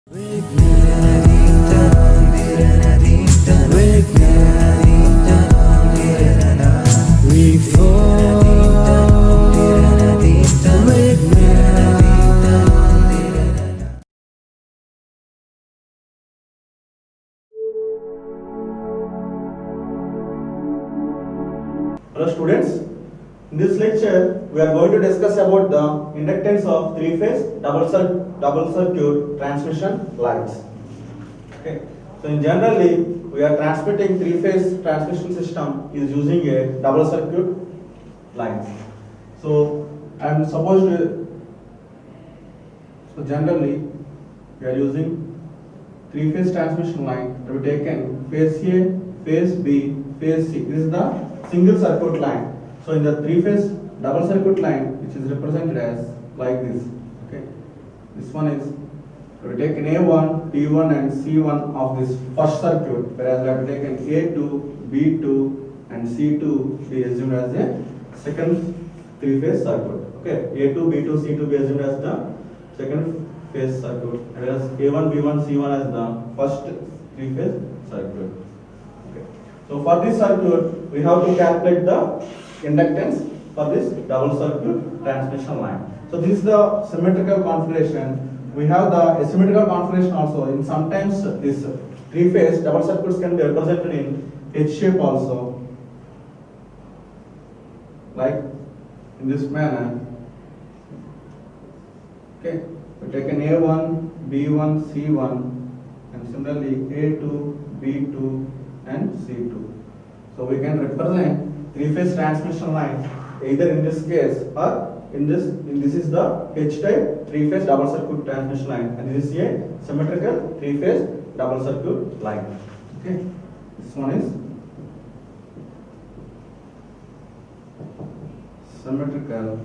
Hello students, in this lecture we are going to discuss about the inductance of three-phase double circuit transmission lines. Okay, so in generally we are transmitting three-phase transmission system is using a double circuit line. So I am supposed to, so generally we are using three-phase transmission line to be taken phase A, phase B, phase C. This is the single circuit line. So in the three-phase double circuit line, which is represented as like this. Okay, this one is we taken A1, B1, and C1 of this first circuit, whereas we have taken A2, B2, and C2 be assumed as a second three-phase circuit. Okay, A2, B2, C2 be assumed as the second phase circuit, whereas A1, B1, C1 as the first three-phase circuit. Okay. So for this circuit, we have to calculate the inductance for this double circuit transmission line. So this is the symmetrical configuration. We have the asymmetrical configuration also. In sometimes this three-phase double circuits can be represented in H shape also, like in this manner. Okay, we take an A1, B1, C1, and similarly A2, B2, and C2. So we can represent three-phase transmission line either in this case or in this is the H-type three-phase double circuit transmission line, and this is a symmetrical three-phase double circuit line. Okay, this one is symmetrical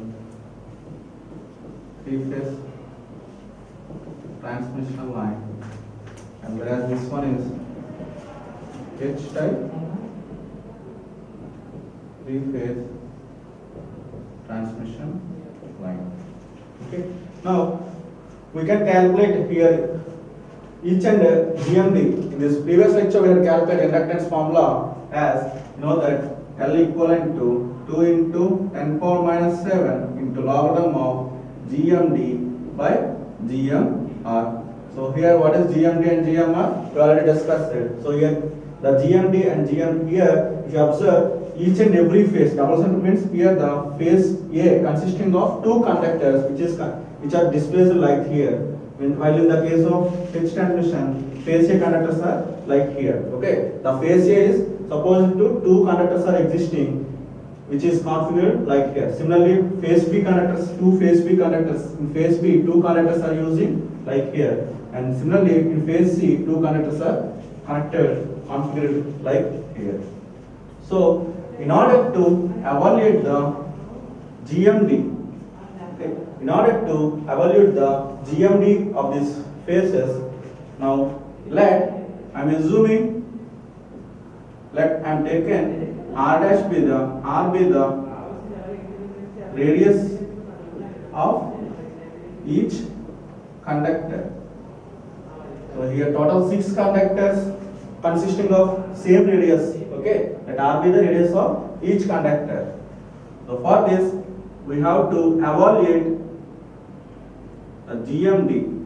three-phase transmission line, and whereas this one is H-type three-phase transmission line. Okay. Now we can calculate here each and GMD. In this previous lecture, we had calculated inductance formula as you know that L equivalent to 2 into 10 power minus 7 into logarithm of GMD by GMR. So here what is GMD and GMR? We already discussed it. So here the GMD and GM here, if you observe each and every phase, double circuit means here the phase A consisting of two conductors which are displaced like here. While in the case of H transmission, phase A conductors are like here. Okay, the phase A is supposed to two conductors are existing, which is configured like here. Similarly, phase B conductors, two phase B conductors. In phase B, two conductors are using like here, and similarly in phase C, two conductors are configured like here. So in order to evaluate the GMD, okay, in order to evaluate the GMD of these phases, now let I am taken R dash be the radius of each conductor. So here total 6 conductors consisting of same radius. Okay, let R be the radius of each conductor. So for this we have to evaluate the GMD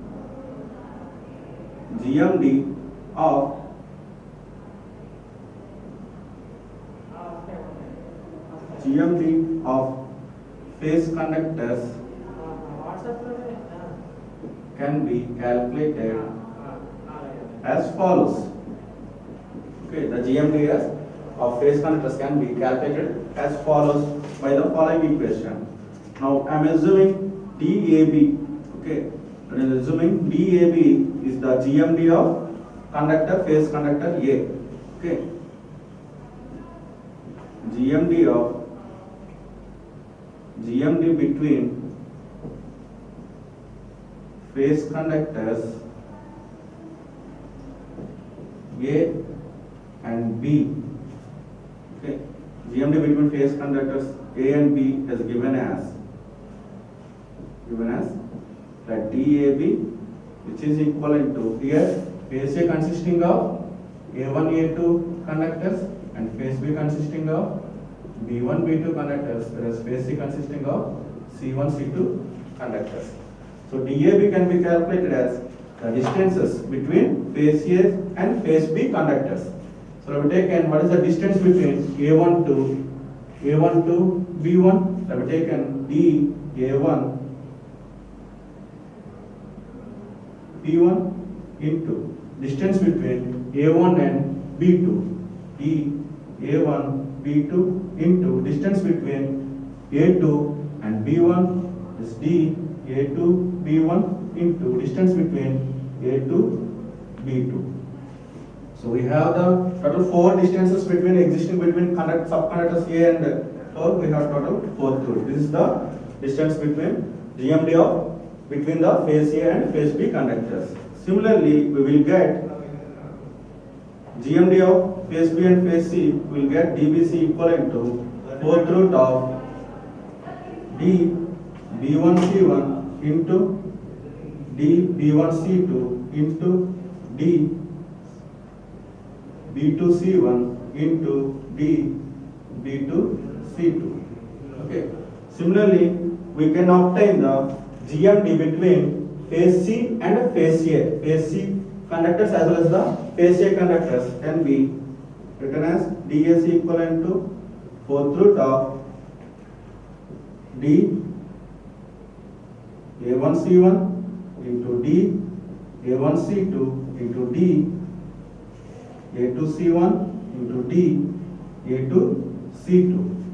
of phase conductors can be calculated as follows. Okay, the GMD of phase conductors can be calculated as follows by the following equation. Now I am assuming DAB. Okay, I am assuming DAB is the GMD of phase conductor A. Okay, GMD between phase conductors A and B. Okay, GMD between phase conductors A and B is given as that DAB which is equivalent to here phase A consisting of A1, A2 conductors and phase B consisting of B1, B2 conductors, whereas phase C consisting of C1, C2 conductors. So DAB can be calculated as the distances between phase A and phase B conductors. So we take and what is the distance between A1 to B1? We taken D A1 B1 into distance between A1 and B2 D A1 B2 into distance between A2 and B1 is D A2 B1 into distance between A2 B2. So we have the total 4 distances between subconductors A and so we have total 4 through. This is the distance between GMD of between the phase A and phase B conductors. Similarly, we will get GMD of phase B and phase C. We will get DBC equivalent to 4th root of D B1C1 into D B1C2 into D B2C1 into D B2C2. Okay. Similarly, we can obtain the GMD between phase C and phase A. Phase C conductors as well as the phase A conductors can be written as DAC equivalent to 4th root of D A1C1 into D A1C2 into D A2C1 into D A2C2.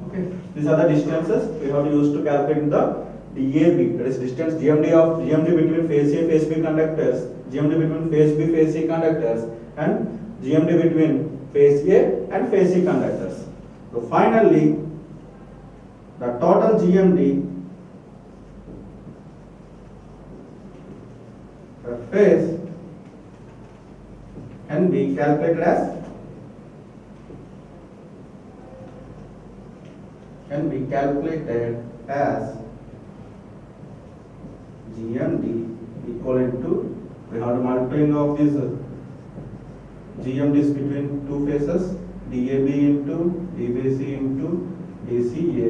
Okay, these are the distances we have to use to calculate the DAB, that is distance GMD between phase A phase B conductors, GMD between phase B phase C conductors, and GMD between phase A and phase C conductors. So finally, the total GMD per phase can be calculated as GMD equivalent to, we have to multiplying of these GMDs between two phases, DAB into DBC into DCA.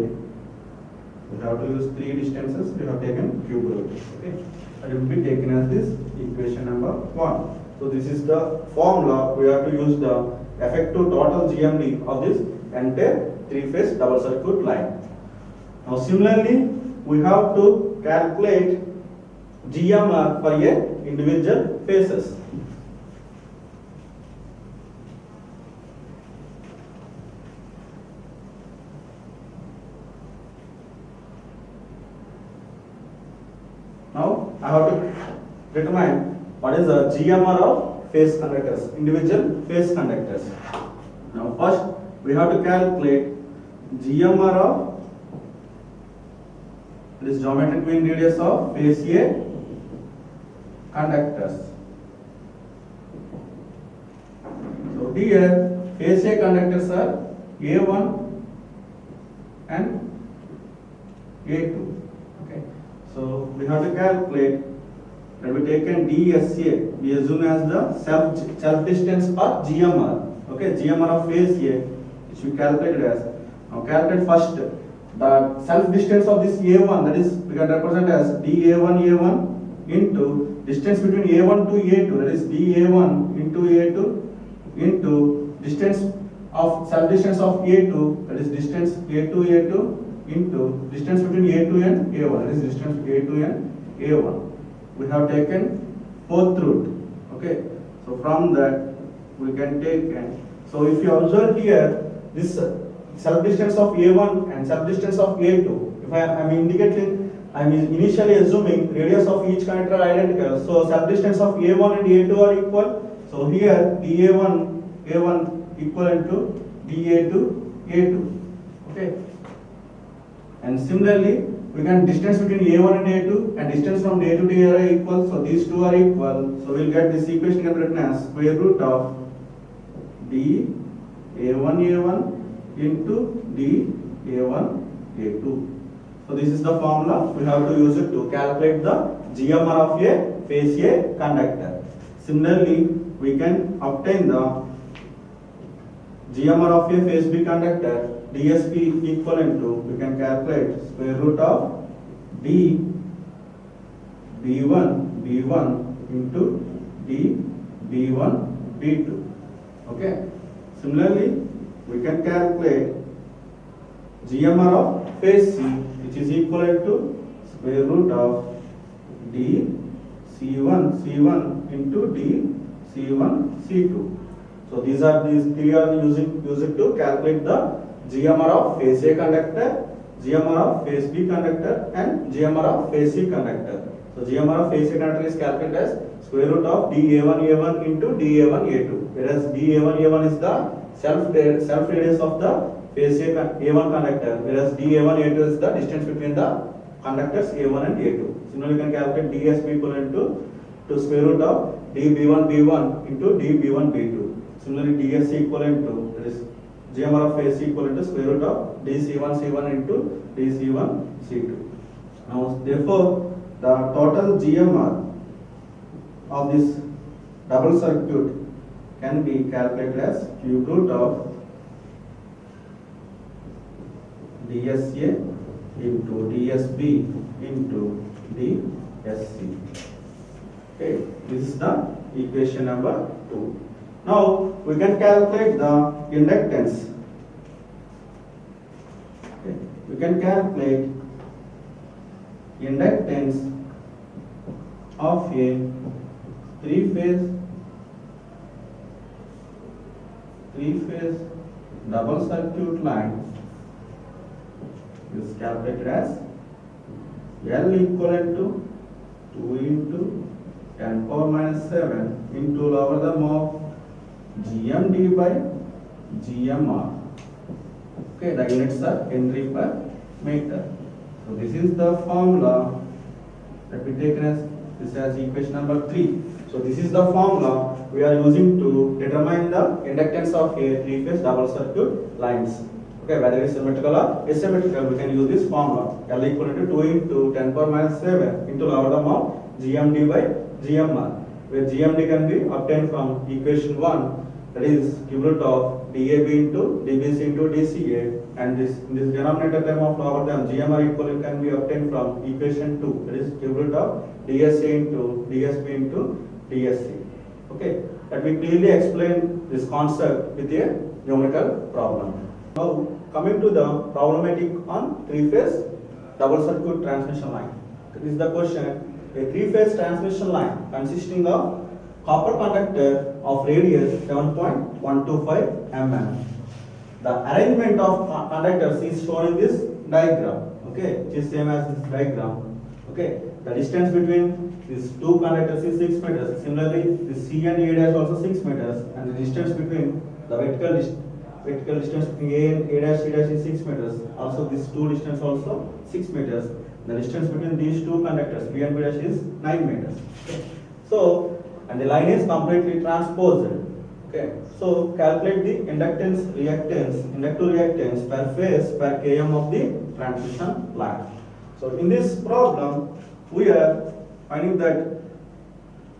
We have to use 3 distances, we have taken cube root. Okay, that will be taken as this equation number 1. So this is the formula. We have to use the effective total GMD of this entire 3-phase double circuit line. Now similarly, we have to calculate GMR for a individual phases. Now I have to determine what is the GMR of phase conductors, individual phase conductors. Now first we have to calculate GMR of this geometric mean radius of phase A conductors. So here phase A conductors are A1 and A2. Okay. So we have to calculate that we taken DSA, we assume as the self distance or GMR. Okay, GMR of phase A, which we calculated as. Now calculate first the self distance of this A1, that is we can represent as dA1 into distance between A1 to A2, that is dA1 into A2 into distance of self distance of A2, that is distance A2 into distance between A2 and A1, that is distance A2 and A1. We have taken 4th root. Okay, so from that we can take, and so if you observe here this self distance of A1 and self distance of A2, if I am indicating, I am initially assuming radius of each conductor are identical, so self distance of A1 and A2 are equal. So here dA1 equivalent to dA2 A2. Okay, and similarly we can distance between A1 and A2 and distance from A to D are equal, so these two are equal. So we will get this equation can be written as square root of d A1 into d A1 A2. So this is the formula we have to use it to calculate the GMR of a phase A conductor. Similarly, we can obtain the GMR of a phase B conductor DSP equivalent to, we can calculate square root of D B1 into D B1 B2. Okay. Similarly, we can calculate GMR of phase C, which is equivalent to square root of D C1 into D C1 C2. So these three are using to calculate the GMR of phase A conductor, GMR of phase B conductor, and GMR of phase C conductor. So GMR of phase A conductor is calculated as square root of dA1A1 into dA1A2, whereas dA1A1 is the self radius of the phase A1 conductor, whereas dA1A2 is the distance between the conductors A1 and A2. Similarly, you can calculate dSB equivalent to square root of dB1B1 into dB1B2. Similarly, DSC equivalent to, that is GMR of phase C equivalent to square root of dC1C1 into dC1C2. Now, therefore, the total GMR of this double circuit can be calculated as cube root of DSA into DSB into DSC. Okay, this is the equation number 2. Now we can calculate the inductance. Okay, we can calculate inductance of a three-phase double circuit line is calculated as L equivalent to 2 into 10 power minus 7 into logarithm of GMD by GMR. Okay, the units are Henry per meter. So this is the formula that we taken as this as equation number 3. So this is the formula we are using to determine the inductance of a three-phase double circuit lines. Okay, whether it is symmetrical or asymmetrical, we can use this formula. L equal to 2 into 10 power minus 7 into logarithm of GMD by GMR, where GMD can be obtained from equation 1, that is cube root of DAB into DBC into DCA, and this denominator term of logarithm GMR equivalent can be obtained from equation 2, that is cube root of DSA into DSB into DSC. Okay, let me clearly explain this concept with a numerical problem. Now, coming to the problematic on three-phase double circuit transmission line. This is the question. A three-phase transmission line consisting of copper conductor of radius 7.125 mm. The arrangement of conductors is shown in this diagram. Okay, which is same as this diagram. Okay, the distance between these two conductors is 6 meters. Similarly, the C and A dash also 6 meters, and the distance between the vertical distance between A and A dash C dash is 6 meters. Also, these two distance also 6 meters. The distance between these two conductors B and B dash is 9 meters. Okay. So, and the line is completely transposed. Okay. So, calculate the inductive reactance per phase per km of the transmission line. So, in this problem, we are finding that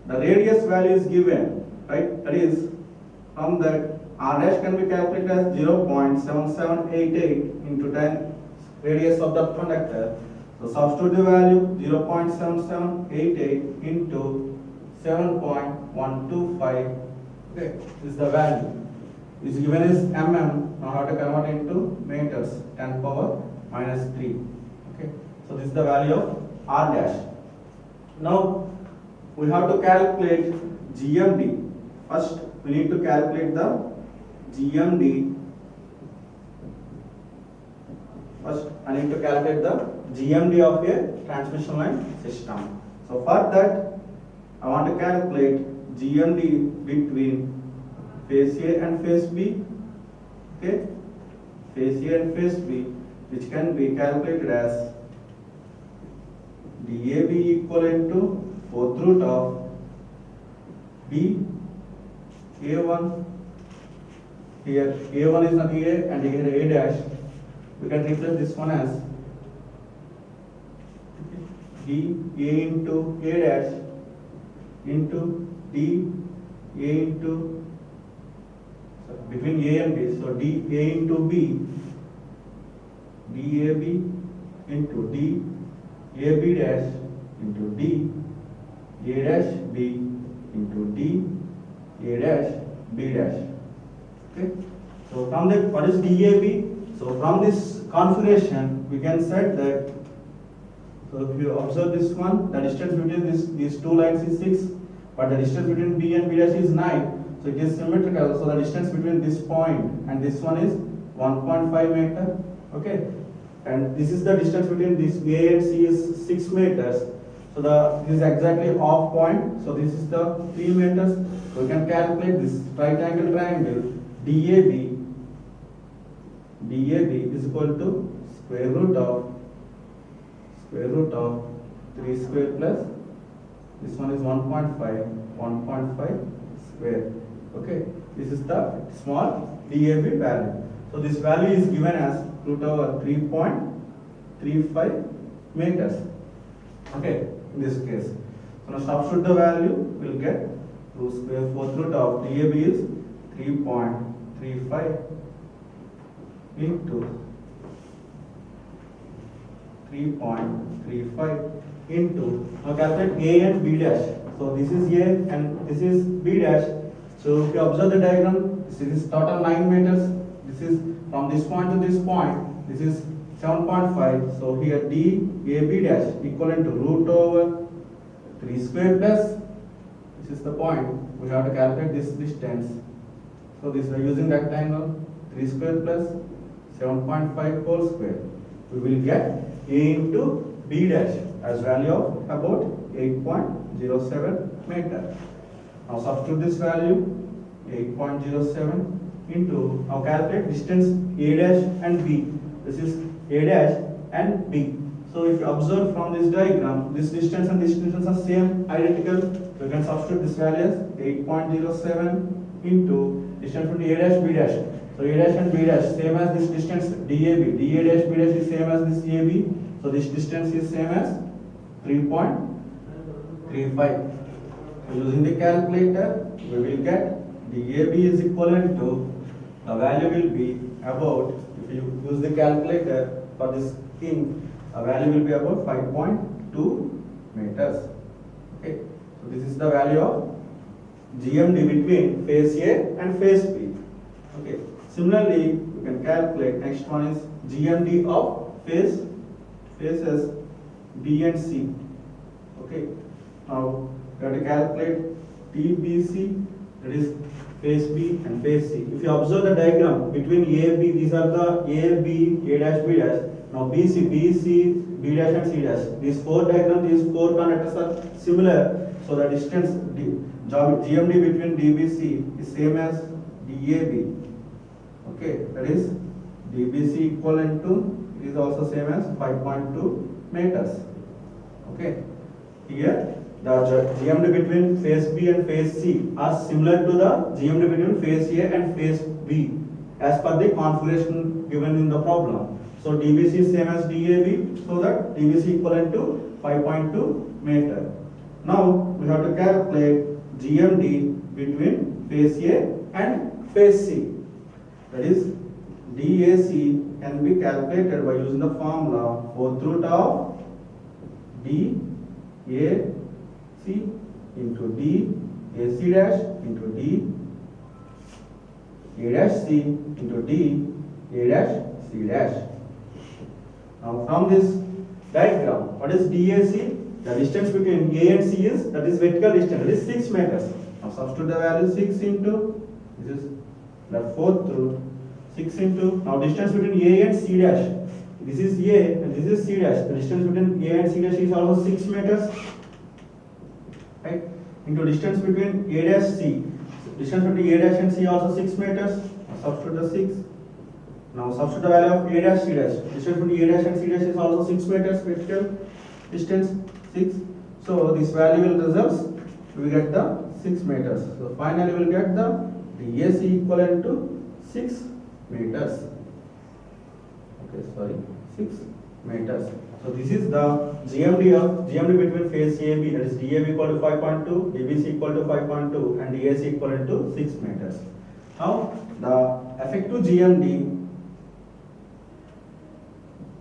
the radius value is given, right? That is, from that R dash can be calculated as 0.7788 into 10 radius of the conductor. So substitute the value 0.7788 into 7.125. Okay, this is the value. Is given as mm. Now how to convert into meters? 10 power minus 3. Okay, so this is the value of R dash. Now we have to calculate GMD. First, we need to calculate the GMD. First, I need to calculate the GMD of a transmission line system. So for that, I want to calculate GMD between phase A and phase B. Okay, phase A and phase B, which can be calculated as DAB equivalent to 4th root of B A1. Here A1 is not here and here A dash. We can replace this one as D A into A dash into D A into, between A and B, so D A into B, DAB into D AB dash into D A dash B into D A dash B dash. Okay. So from the, what is DAB? So from this configuration we can set that. So if you observe this one, the distance between these two lines is 6, but the distance between B and B dash is 9. So it is symmetrical. So the distance between this point and this one is 1.5 meter. Okay. And this is the distance between this A and C is 6 meters. So this is exactly half point. So this is the 3 meters. So we can calculate this right angle triangle DAB. DAB is equal to square root of 3 square plus this one is 1.5 square. Okay, this is the small DAB value. So this value is given as root over 3.35 meters. Okay, in this case. So now substitute the value, we will get 2 square 4th root of DAB is 3.35 into 3.35 into, now calculate A and B dash. So this is A and this is B dash. So if you observe the diagram, this is total 9 meters. This is from this point to this point. This is 7.5. So here D A B dash equivalent to root over 3 square plus, this is the point. We have to calculate this distance. So this, using rectangle, 3 square plus 7.5 whole square. We will get A into B dash as value of about 8.07 meter. Now substitute this value 8.07 into, now calculate distance A dash and B. This is A dash and B. So if you observe from this diagram, this distance and this distance are same, identical. So you can substitute this value as 8.07 into distance between A dash B dash. So A dash and B dash same as this distance DAB. DA dash B dash is same as this AB. So this distance is same as 3.35. So using the calculator, we will get DAB is equivalent to, the value will be about, if you use the calculator for this thing, the value will be about 5.2 meters. Okay. So this is the value of GMD between phase A and phase B. Okay. Similarly, you can calculate, next one is GMD of phases B and C. Okay. Now we have to calculate TBC, that is phase B and phase C. If you observe the diagram between A, B, these are the A, B, A dash, B dash. Now BC, BC, B dash and C dash. These four diagrams, these four conductors are similar. So the distance GMD between DBC is same as DAB. Okay, that is DBC equivalent to, is also same as 5.2 meters. Okay, here the GMD between phase B and phase C are similar to the GMD between phase A and phase B as per the configuration given in the problem. So DBC is same as DAB, so that DBC equivalent to 5.2 meter. Now we have to calculate GMD between phase A and phase C. That is DAC can be calculated by using the formula 4th root of DAC into DAC dash into D A dash C into D A dash C dash. Now from this diagram, what is DAC? The distance between A and C is, that is vertical distance, that is 6 meters. Now substitute the value 6 into, this is the 4th root, 6 into, now distance between A and C dash. This is A and this is C dash. The distance between A and C dash is also 6 meters. Right? Into distance between A dash C. Distance between A dash and C also 6 meters. Now substitute the 6. Now substitute the value of A dash C dash. Distance between A dash and C dash is also 6 meters vertical distance 6. So this value will result, we get the 6 meters. So finally we will get the DAC equivalent to 6 meters. Okay, sorry, 6 meters. So this is the GMD between phase AB, that is DAB equal to 5.2, DBC equal to 5.2, and DAC equal to 6 meters. Now the effective GMD.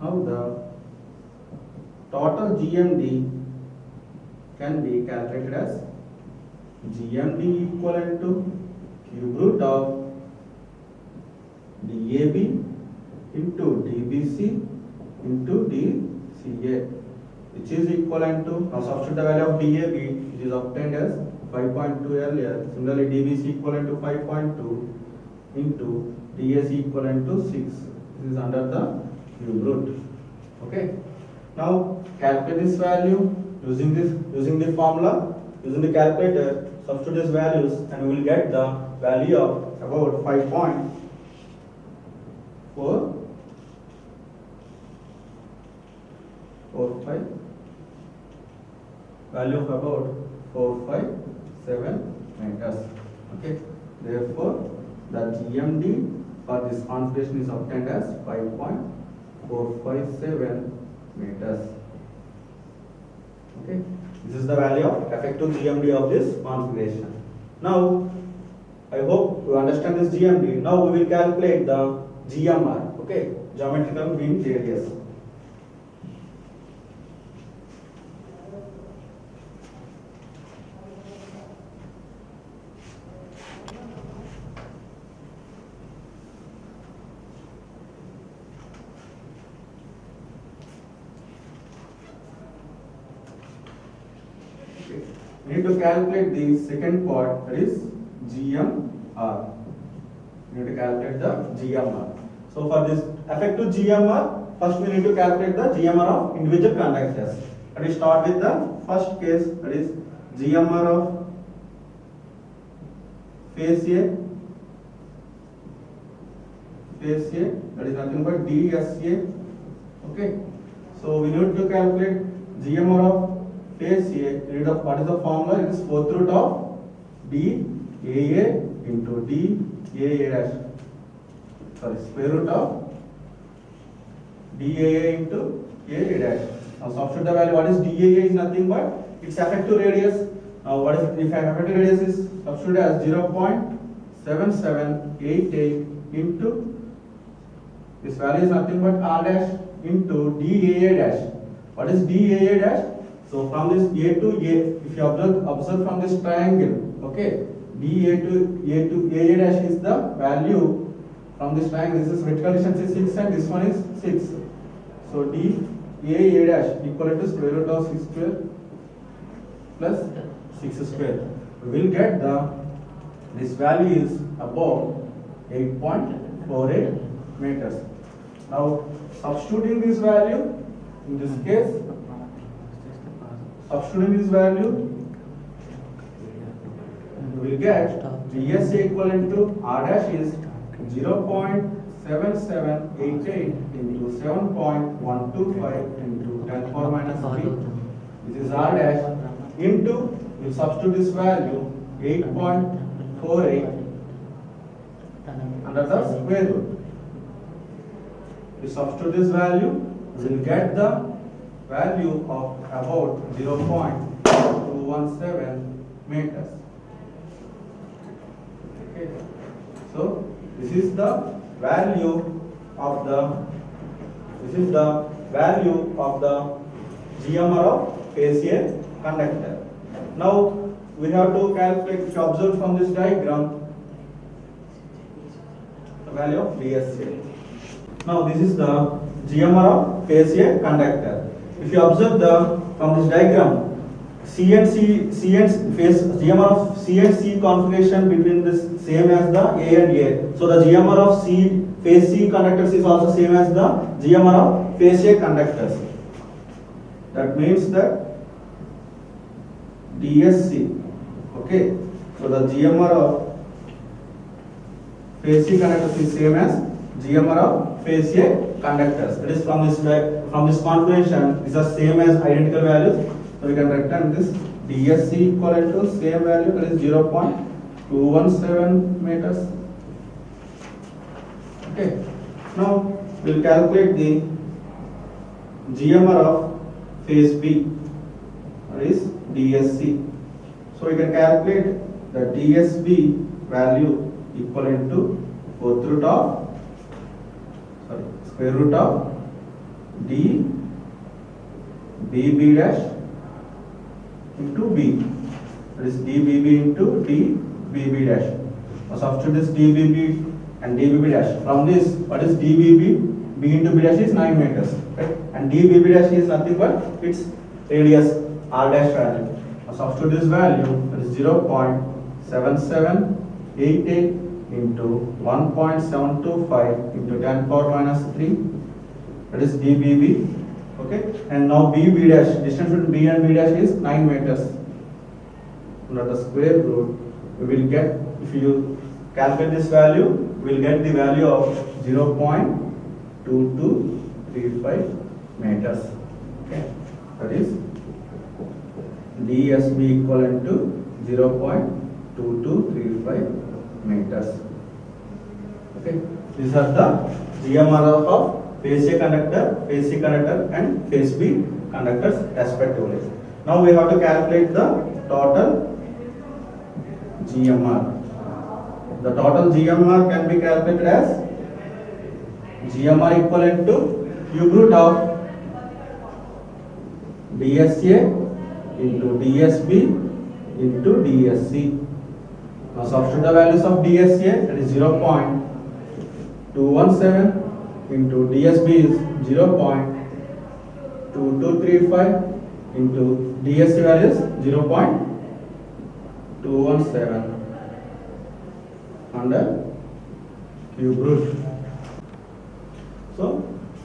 Now the total GMD can be calculated as GMD equivalent to cube root of DAB into DBC into DCA, which is equivalent to, now substitute the value of DAB, which is obtained as 5.2 earlier. Similarly, DBC equivalent to 5.2 into DAC equivalent to 6. This is under the cube root. Okay. Now calculate this value using the formula, using the calculator. Substitute these values, and we will get the value of about 5.4. Value of about 457 meters. Okay. Therefore, the GMD for this configuration is obtained as 5.457 meters. Okay. This is the value of effective GMD of this configuration. Now, I hope you understand this GMD. Now we will calculate the GMR. Okay. Geometrical mean radius. We need to calculate the second part, that is GMR. We need to calculate the GMR. So for this effective GMR, first we need to calculate the GMR of individual conductors. And we start with the first case, that is GMR of phase A. Phase A, that is nothing but DSA. Okay. So we need to calculate GMR of phase A. What is the formula? It is fourth root of DAA into DAA dash. Sorry, square root of DAA into AA dash. Now substitute the value. What is DAA is nothing but its effective radius. Now what is if effective radius is substituted as 0.7788 into this value is nothing but R dash into DAA dash. What is DAA dash? So from this A to A, if you observe from this triangle, okay, DA to AA dash is the value from this triangle. This is vertical distance is 6 and this one is 6. So DAA dash equal to square root of 6 square plus 6 square. We will get this value is about 8.48 meters. Now substituting this value in this case. Substituting this value, we will get DSA equivalent to R dash is 0.7788 into 7.125 into 10 power minus 3. This is R dash into, we substitute this value 8.48 under the square root. We substitute this value, we will get the value of about 0.217 meters. Okay. So this is the value of the GMR of phase A conductor. Now we have to calculate, if you observe from this diagram, the value of DSA. Now this is the GMR of phase A conductor. If you observe from this diagram, GMR of C and C configuration between this same as the A and A. So the GMR of phase C conductors is also same as the GMR of phase A conductors. That means that DSC. Okay. So the GMR of phase C conductors is same as GMR of phase A conductors. That is from this configuration is the same as identical values. So we can write down this DSC equivalent to same value, that is 0.217 meters. Okay. Now we will calculate the GMR of phase B, that is DSC. So we can calculate the DSB value equivalent to square root of D BB dash into B, that is DBB into DBB dash. Now substitute this DBB and DBB dash. From this, what is DBB? B into B dash is 9 meters, right? And DBB dash is nothing but its radius R dash value. Now substitute this value, that is 0.7788 into 1.725 into 10 power minus 3, that is DBB. Okay, and now BB dash, distance between B and B dash is 9 meters. Under the square root, we will get, if you calculate this value, we will get the value of 0.2235 meters. Okay, that is DSB equivalent to 0.2235 meters. Okay, these are the GMR of phase A conductor, phase C conductor and phase B conductors respectively. Now we have to calculate the total GMR. The total GMR can be calculated as GMR equivalent to cube root of DSA into DSB into DSC. Now substitute the values of DSA, that is 0.217 into DSB is 0.2235 into DSC values 0.217 under cube root. So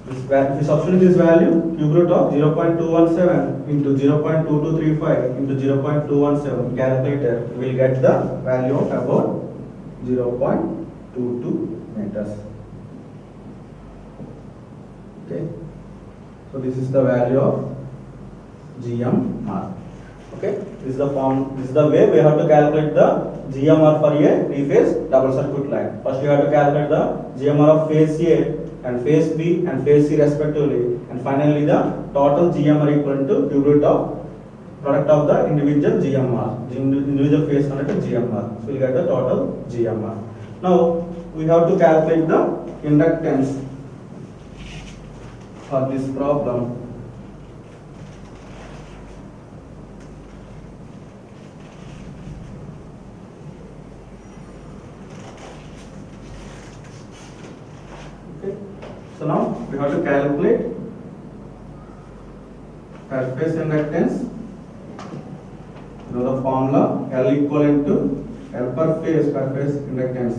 if we substitute this value, cube root of 0.217 into 0.2235 into 0.217 calculator, we will get the value of about 0.22 meters. Okay, so this is the value of GMR. Okay, this is the form, this is the way we have to calculate the GMR for a three-phase double circuit line. First we have to calculate the GMR of phase A and phase B and phase C respectively, and finally the total GMR equal to cube root of product of the individual GMR, individual phase conductor GMR. So we get the total GMR. Now we have to calculate the inductance for this problem. Okay, so now we have to calculate per phase inductance. You know the formula, L equivalent to L per phase inductance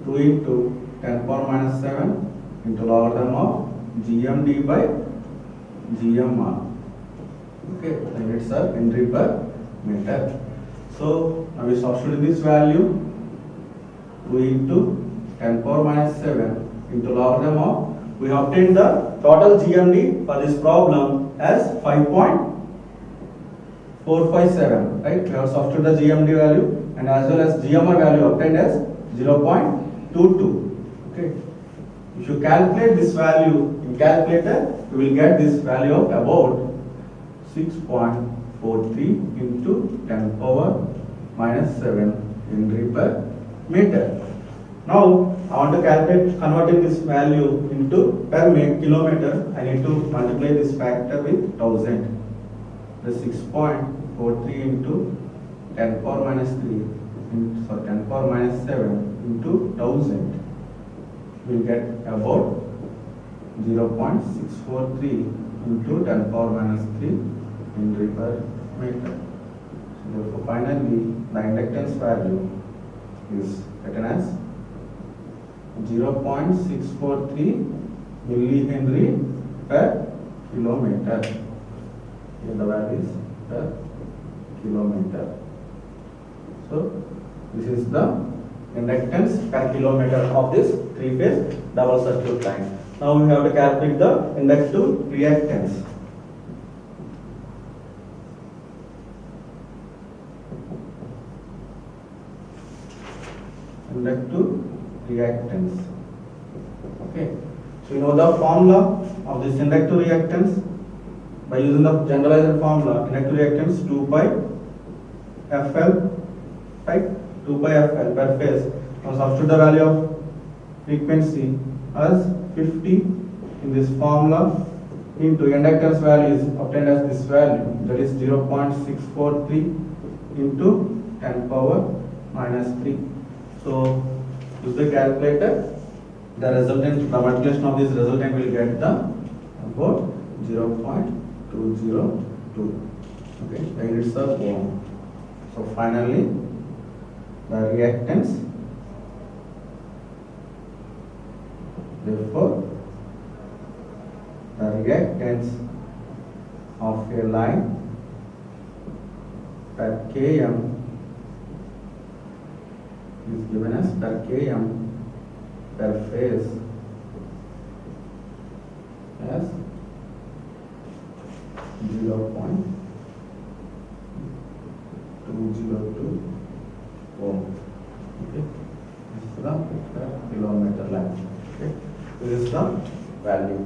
2 into 10 power minus 7 into logarithm of GMD by GMR. Okay, and it's a Henry per meter. So now we substitute this value 2 into 10 power minus 7 into logarithm of, we have obtained the total GMD for this problem as 5.457, right? We have substituted the GMD value and as well as GMR value obtained as 0.22. Okay, if you calculate this value in calculator, you will get this value of about 6.43 into 10 power minus 7 Henry per meter. Now I want to calculate converting this value into per kilometer. I need to multiply this factor with 1000. The 6.43 into 10 power minus 3 so 10 power minus 7 into 1000 will get about 0.643 into 10 power minus 3 Henry per meter. So therefore finally the inductance value is written as 0.643 millihenry per kilometer. Here the value is per kilometer. So this is the inductance per kilometer of this three-phase double circuit line. Now we have to calculate the inductive reactance. Inductive reactance. Okay, So you know the formula of this inductive reactance. By using the generalized formula, inductive reactance 2 pi FL, right? 2 pi FL per phase. Now substitute the value of frequency as 50 in this formula into inductance value is obtained as this value, that is 0.643 into 10 power minus 3. So use the calculator. The resultant, the multiplication of this resultant will get the about 0.202. Okay, the units are ohm. So finally, the reactance, therefore, the reactance of a line per km is given as per km per phase as 0.202 ohm. Okay, this is the kilometer line. Okay, this is the value.